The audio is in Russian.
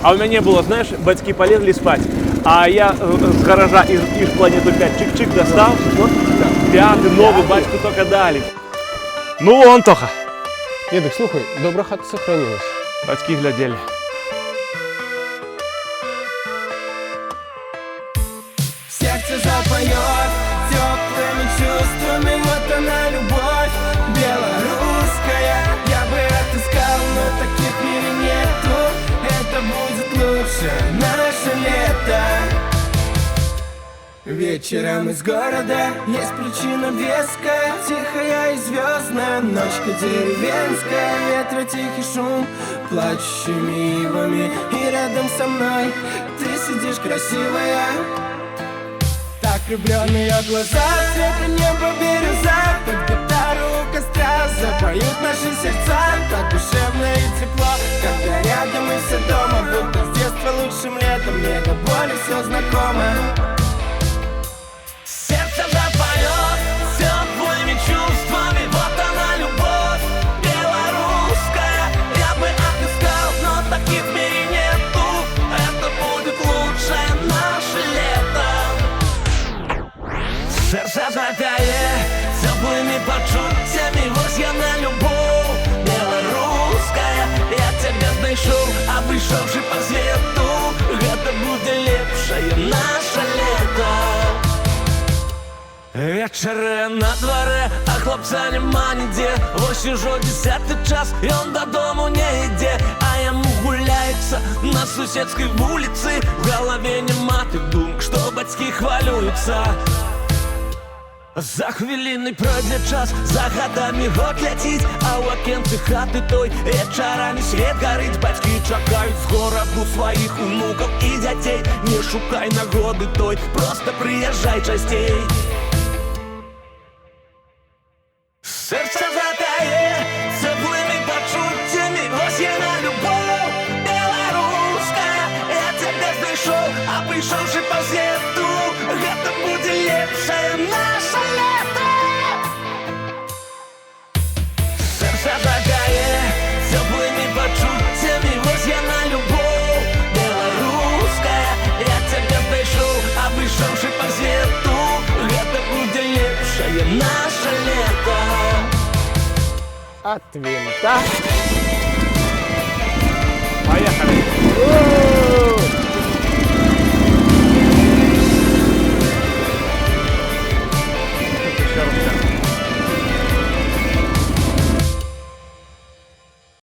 А у мяне было, знаешь, бацькі полезли спать, а я з гаража иж планету 5 чик-чик достал, вот, пятый, новый, бацьку только дали. Ну вон, Тоха. Едик, слухай, добра хата сохранилась. Бацькі глядели. Сердце запоет теплыми чувствами, вот она любовь белорусская. Я бы отыскал, но таких в мире нету. Это будет лучше наше лето. Вечером из города есть причина веская, тихая и звездная, ночка деревенская. Ветра тихий шум, плачущими ивами, и рядом со мной ты сидишь красивая. Так влюбленные глаза, цвета неба бирюза, под гитару у костра запоют наши сердца. Так душевно и тепло, когда рядом и все дома, будто с детства лучшим летом, мне до боли все знакомо. Сердце запоет теплыми чувствами, вот она любовь белорусская. Я бы отыскал, но таких в мире нету. Это будет лучшее наше лето. Сердце запяет теплыми почуттями, вот я на любовь белорусская. Я тебя знайшов, обійшовши по свету. Это будет лепшее наше лето. Вечері на дворе, а хлопця нема ніде. Ось уже 10-й час, і он додому не йде. А йому гуляється на сусідській вулиці. В голові нема тих думок, що батьки хвалюються. За хвилини пройде час, за годами год летить, а у окенці хати той вечорами світ горить. Батьки чекають з городу своїх внуків і дітей. Не шукай нагоди той, просто приїжджай частей. Серце затає теплими почуттями, ось я на любов белорусска. Я тебе знайшов, а прийшовши по свету. Это буде лепше наше лето. Серце затає теплими почуттями, ось я на любов белорусска. Я тебе знайшов, а прийшовши по свету. Это буде лепше наше лето. От винта